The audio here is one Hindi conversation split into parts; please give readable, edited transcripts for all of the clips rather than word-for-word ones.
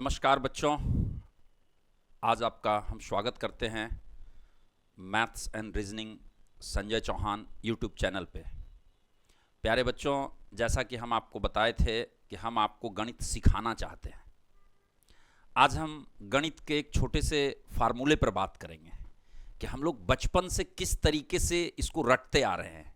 नमस्कार बच्चों, आज आपका हम स्वागत करते हैं maths and reasoning Sanjay Chauhan YouTube channel पे। प्यारे बच्चों, जैसा कि हम आपको बताए थे कि हम आपको गणित सिखाना चाहते हैं। आज हम गणित के एक छोटे से फार्मूले पर बात करेंगे कि हम लोग बचपन से किस तरीके से इसको रटते आ रहे हैं।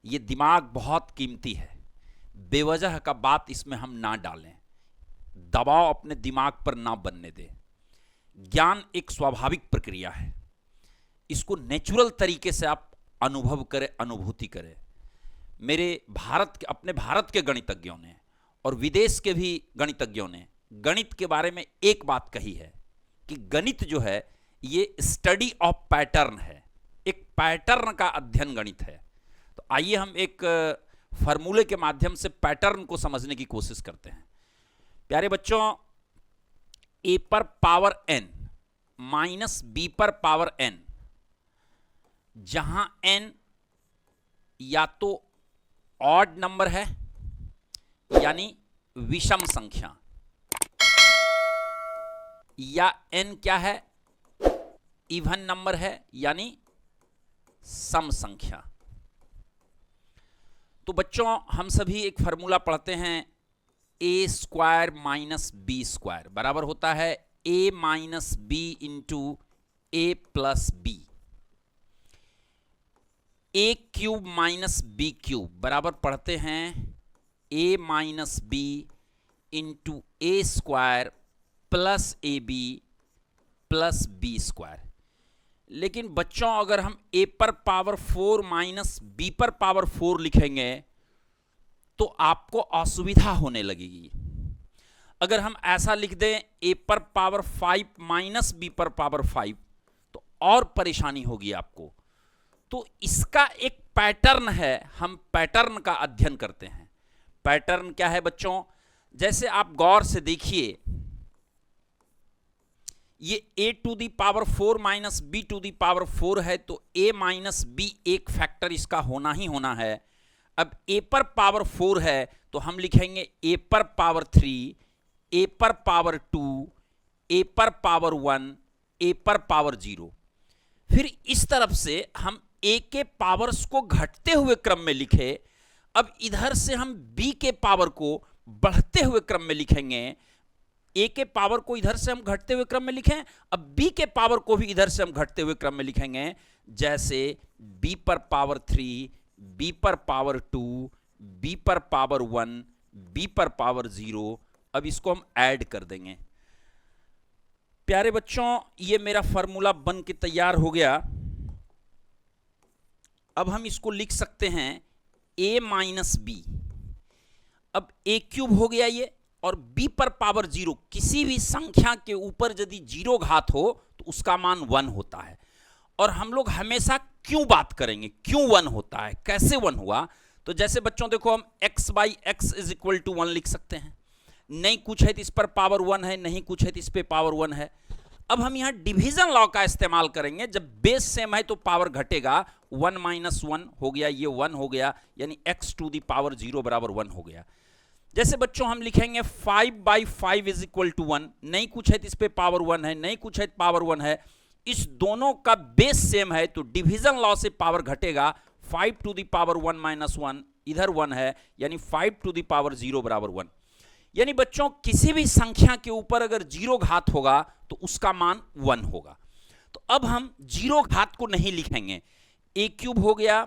ये दिमाग बहुत कीमती है, बेवजह का बात इसमें हम ना डालें, दबाव अपने दिमाग पर ना बनने दें। ज्ञान एक स्वाभाविक प्रक्रिया है, इसको नेचुरल तरीके से आप अनुभव करें, अनुभूति करें। मेरे अपने भारत के गणितज्ञों ने और विदेश के भी गणितज्ञों ने गणित के बारे में एक बात कही है कि गणित जो है ये स्टडी ऑफ पैटर्न है, एक पैटर्न का अध्ययन गणित है। तो आइए हम एक फार्मूले के माध्यम से पैटर्न को समझने की कोशिश करते हैं। प्यारे बच्चों, a पर पावर n माइनस b पर पावर n, जहां n या तो ऑड नंबर है यानी विषम संख्या, या n क्या है, इवन नंबर है यानी सम संख्या। तो बच्चों, हम सभी एक फार्मूला पढ़ते हैं, A square minus B square बराबर होता है A minus B into A plus B. A cube minus B cube बराबर पढ़ते हैं A minus B into A square plus A B plus B square. लेकिन बच्चों, अगर हम ए पर पावर 4 माइनस बी पर पावर 4 लिखेंगे तो आपको असुविधा होने लगेगी। अगर हम ऐसा लिख दें ए पर पावर 5 माइनस बी पर पावर 5 तो और परेशानी होगी आपको। तो इसका एक पैटर्न है, हम पैटर्न का अध्ययन करते हैं। पैटर्न क्या है बच्चों? जैसे आप गौर से देखिए, ये a to the power 4 minus b to the power 4 है, तो a माइनस बी एक फैक्टर इसका होना ही होना है। अब a पर पावर 4 है तो हम लिखेंगे a पर पावर 3, a पर पावर 2, a पर पावर 1, a पर पावर 0। फिर इस तरफ से हम a के पावर्स को घटते हुए क्रम में लिखे। अब इधर से हम b के पावर को बढ़ते हुए क्रम में लिखेंगे। a के पावर को इधर से हम घटते हुए क्रम में लिखें, अब b के पावर को भी इधर से हम घटते हुए क्रम में लिखेंगे। जैसे b पर पावर 3, b पर पावर 2, b पर पावर 1, b पर पावर 0। अब इसको हम ऐड कर देंगे। प्यारे बच्चों, ये मेरा फार्मूला बन के तैयार हो गया। अब हम इसको लिख सकते हैं a माइनस बी। अब a क्यूब हो गया ये, और b पर पावर 0, किसी भी संख्या के ऊपर यदि 0 घात हो तो उसका मान 1 होता है। और हम लोग हमेशा क्यों बात करेंगे, क्यों 1 होता है, कैसे 1 हुआ। तो जैसे बच्चों देखो, हम x by x is equal to 1 लिख सकते हैं। नहीं कुछ है तो इस पर पावर 1 है, नहीं कुछ है तो इस पर पावर 1 है। अब हम यहां डिवीजन लॉ का इस्तेमाल करेंगे। जब बेस सेम है तो पावर घटेगा, 1 माइनस 1 हो गया, ये 1 हो गया, यानी x टू दी पावर 0 बराबर 1 हो गया। जैसे बच्चों हम लिखेंगे 5 बाई 5 इज इक्वल टू 1, नहीं कुछ है तो इस पर पावर 1 है, नहीं कुछ है तो पावर 1 है। इस दोनों का बेस सेम है तो डिवीजन लॉ से पावर घटेगा। 5 टू दी पावर 1 माइनस 1, इधर 1 है, यानी 5 टू दी पावर 0 बराबर 1। यानी बच्चों, किसी भी संख्या के ऊपर अगर 0 घात होगा तो उसका मान 1 होगा। तो अब हम 0 घात को नहीं लिखेंगे। a क्यूब हो गया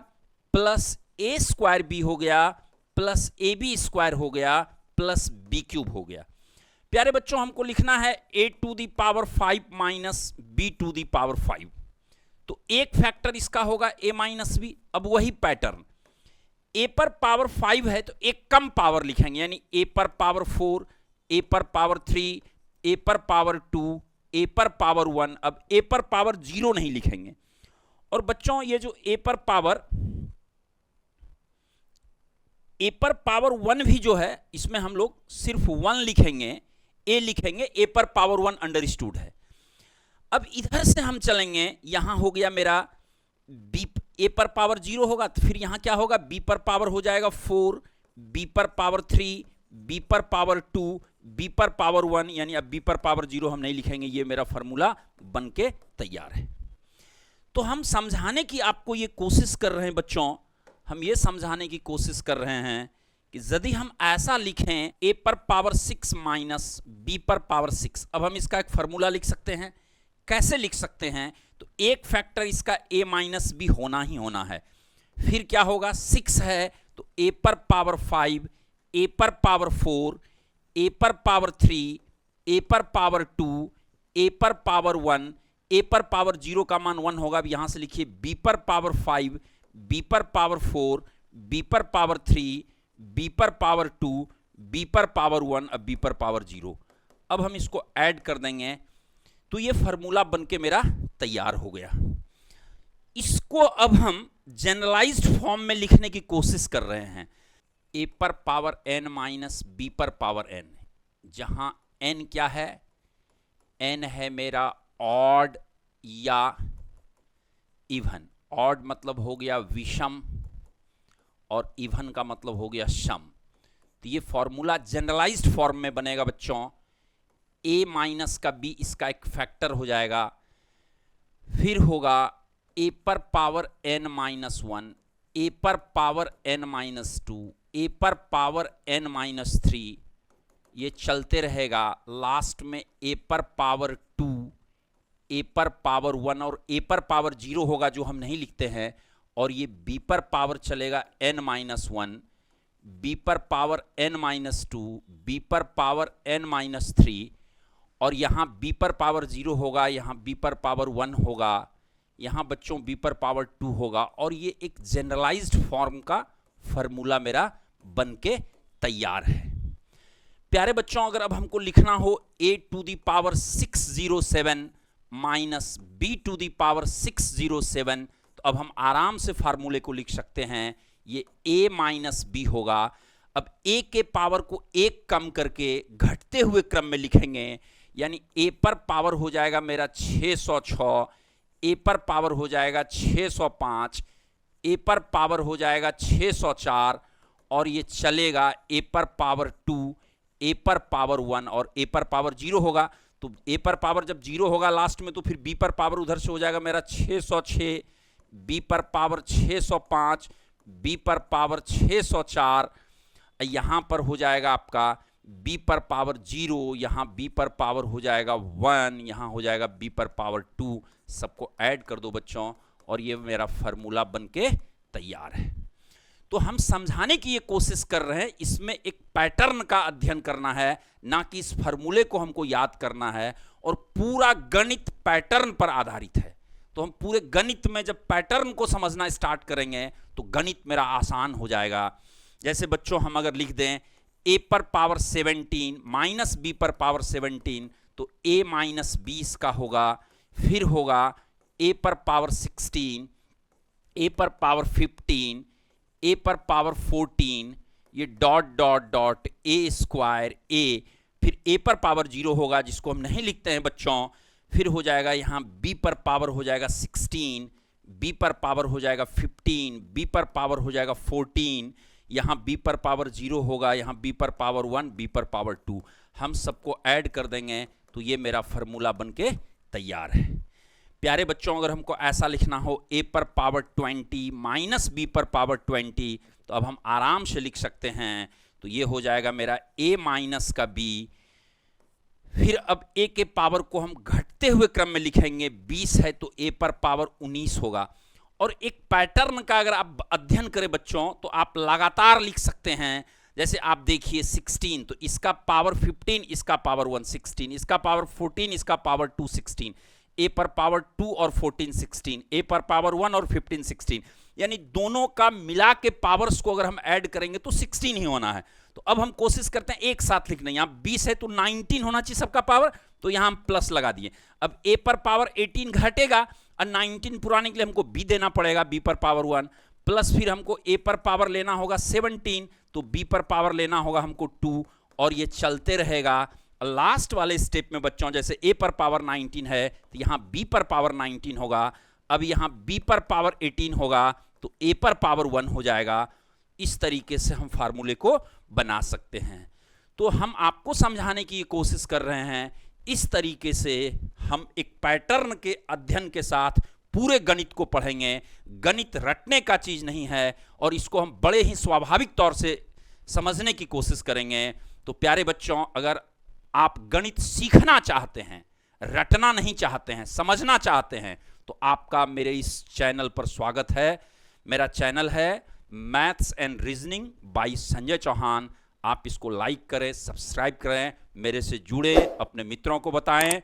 प्लस a स्क्वायर b हो गया प्लस ए बी स्क्वायर हो गया प्लस बी क्यूब हो गया। प्यारे बच्चों, हमको लिखना है a to the power 5 minus b to the power 5। तो एक फैक्टर इसका होगा a माइनस बी। अब वही पैटर्न, a पर पावर 5 है तो एक कम पावर लिखेंगे, यानी a पर पावर 4, a पर पावर 3, a पर पावर 2, a पर पावर 1। अब a पर पावर 0 नहीं लिखेंगे। और बच्चों, ये जो a पर पावर 1 भी जो है, इसमें हम लोग सिर्फ 1 लिखेंगे, a लिखेंगे, a पर पावर 1 अंडरस्टूड है। अब इधर से हम चलेंगे, यहां हो गया मेरा b, a पर पावर 0 होगा तो फिर यहां क्या होगा, b पर पावर हो जाएगा 4, b पर पावर 3, b पर पावर 2, b पर पावर 1, यानी अब b पर पावर 0 हम नहीं लिखेंगे, ये मेरा फॉर्मूला बन के तैयार है। तो हम समझाने की आपको ये कोशिश कर रहे हैं बच्चों, हम ये समझाने की कोशिश कर रहे हैं कि यदि हम ऐसा लिखें a पर पावर 6 माइनस b पर पावर 6, अब हम इसका एक फॉर्मूला लिख सकते हैं। कैसे लिख सकते हैं? तो एक फैक्टर इसका a माइनस b होना ही होना है। फिर क्या होगा, 6 है तो a पर पावर 5, a पर पावर 4, a पर पावर 3, a पर पावर 2, a पर पावर 1, a पर पावर 0 का मान 1 होगा। अब यहां से लिखिए b पर पावर 5, b पर पावर 4, b पर पावर 3, b पर पावर 2, b पर पावर 1, अब b पर पावर 0। अब हम इसको ऐड कर देंगे तो ये फॉर्मूला बनके मेरा तैयार हो गया। इसको अब हम जनरलाइज्ड फॉर्म में लिखने की कोशिश कर रहे हैं। a पर पावर n माइनस b पर पावर n, जहां n क्या है? n है मेरा ऑड या इवन। ऑड मतलब हो गया विषम और इवन का मतलब हो गया सम। तो ये फॉर्मूला जनरलाइज्ड फॉर्म में बनेगा बच्चों। a माइनस का b इसका एक फैक्टर हो जाएगा। फिर होगा a पर पावर n माइनस 1, a पर पावर n माइनस 2, a पर पावर n माइनस 3, ये चलते रहेगा। लास्ट में a पर पावर 2, a पर पावर 1 और a पर पावर 0 होगा जो हम नहीं लिखते हैं, और ये b पर पावर चलेगा n माइनस 1, b पर पावर n माइनस 2, b पर पावर n माइनस 3, और यहाँ b पर पावर 0 होगा, यहाँ b पर पावर 1 होगा, यहाँ बच्चों b पर पावर 2 होगा, और ये एक जनरलाइज्ड फॉर्म का फॉर्मूला मेरा बन के तैयार है। प्यारे बच्चों, अगर अब हमको लिखना हो a to the power 607 minus b to the power 607, तो अब हम आराम से फार्मूले को लिख सकते हैं। ये a माइनस b होगा। अब a के पावर को एक कम करके घटते हुए क्रम में लिखेंगे, यानी a पर पावर हो जाएगा मेरा 606, a पर पावर हो जाएगा 605, a पर पावर हो जाएगा 604, और ये चलेगा a पर पावर 2, a पर पावर 1 और a पर पावर 0 होगा। तो a पर पावर जब 0 होगा लास्ट में, तो फिर b पर पावर उधर से हो जाएगा मेरा 606, b पर पावर 605, b पर पावर 604, यहाँ पर हो जाएगा आपका b पर पावर 0, यहाँ b पर पावर हो जाएगा 1, यहाँ हो जाएगा b पर पावर 2। सबको ऐड कर दो बच्चों, और ये मेरा फॉर्मूला बनके तैयार है। तो हम समझाने की ये कोशिश कर रहे हैं, इसमें एक पैटर्न का अध्ययन करना है, ना कि इस फॉर्मूले को हमको याद करना है। और पूरा गणित पैटर्न पर आधारित है। तो हम पूरे गणित में जब पैटर्न को समझना स्टार्ट करेंगे तो गणित मेरा आसान हो जाएगा। जैसे बच्चों हम अगर लिख दें a पर पावर 17 माइनस b पर पावर 17, तो a माइनस 20 का होगा। फिर होगा a पर पावर 16, a पर पावर 15, a पर पावर 14, ये dot dot dot a square a, फिर a पर पावर 0 होगा जिसको हम नहीं लिखते हैं बच्चों। फिर हो जाएगा यहाँ b पर पावर हो जाएगा 16, b पर पावर हो जाएगा 15, b पर पावर हो जाएगा 14, यहाँ b पर पावर 0 होगा, यहाँ b पर पावर 1, b पर पावर 2। हम सबको ऐड कर देंगे तो ये मेरा फॉर्मूला बनके तैयार है। प्यारे बच्चों, अगर हमको ऐसा लिखना हो a पर पावर 20 माइनस b पर पावर 20, तो अब हम आराम से लिख सकते हैं। तो ये हो जाएगा मेरा a माइनस का b। फिर अब a के पावर को हम घटते हुए क्रम में लिखेंगे, 20 है तो a पर पावर 19 होगा। और एक पैटर्न का अगर आप अध्ययन करें बच्चों, तो आप लगातार लिख सकते हैं। जैसे आप देखिए 16, तो इसका पावर 15, इसका पावर 1 16, इसका पावर 14, इसका पावर 2 16, a पर पावर 2 और 14 16, a पर पावर 1 और 15 16, यानी दोनों का मिला के पावर्स को अगर हम ऐड करेंगे तो 16 ही होना है। तो अब हम कोशिश करते हैं एक साथ लिखना। यहाँ 20 है तो 19 होना चाहिए सबका पावर, तो यहाँ हम प्लस लगा दिए। अब a पर पावर 18 घटेगा और 19 पुराने के लिए हमको b देना पड़ेगा, b पर पावर 1, प्लस फिर हमको a पर पावर लेना होगा 17, तो b पर पावर लेना होगा हमको 2, और ये चलते रहेगा। लास्ट वाले स्टेप में बच्चों जैसे a पर पावर 19 है तो यहाँ b पर पावर 19 होगा। अब यहाँ b पर पावर 18 होगा तो a पर पावर 1 हो जाएगा। इस तरीके से हम फार्मूले को बना सकते हैं। तो हम आपको समझाने की कोशिश कर रहे हैं। इस तरीके से हम एक पैटर्न के अध्ययन के साथ पूरे गणित को पढ़ेंगे। गणित रटने का चीज नहीं है और इसको हम बड़े ही स्वाभाविक तौर से समझने की कोशिश करेंगे। तो प्यारे बच्चों, अगर आप गणित सीखना चाहते हैं, रटना नहीं चाहते हैं, समझना चाहते हैं, तो आपका मेरे इस चैनल पर स्वागत है। मेरा चैनल है maths and reasoning by Sanjay Chauhan. आप इसको लाइक करें, सब्सक्राइब करें, मेरे से जुड़े, अपने मित्रों को बताएं।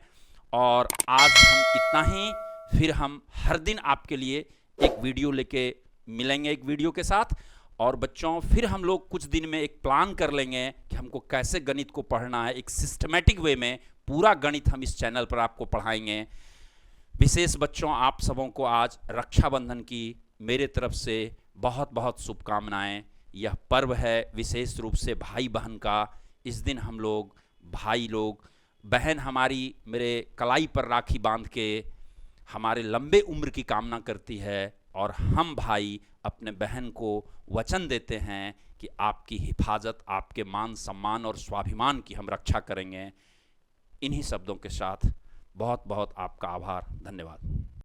और आज हम इतना ही, फिर हम हर दिन आपके लिए एक वीडियो लेके मिलेंगे एक वीडियो के साथ। और बच्चों, फिर हम लोग कुछ दिन में एक प्लान कर लेंगे कि हमको कैसे गणित को पढ़ना है। एक सिस्टमेटिक वे में पूरा गणित हम इस चैनल पर आपको पढ़ाएंगे। विशेष बच्चों, आप सबों को आज रक्षाबंधन की मेरे तरफ से बहुत बहुत शुभकामनाएं। यह पर्व है विशेष रूप से भाई बहन का। इस दिन हम लोग, भाई लोग, बहन हमारी मेरे कलाई पर राखी बांध के हमारे लंबे उम्र की कामना करती है, और हम भाई अपने बहन को वचन देते हैं कि आपकी हिफाजत, आपके मान सम्मान और स्वाभिमान की हम रक्षा करेंगे। इन्हीं शब्दों के साथ बहुत बहुत आपका आभार, धन्यवाद।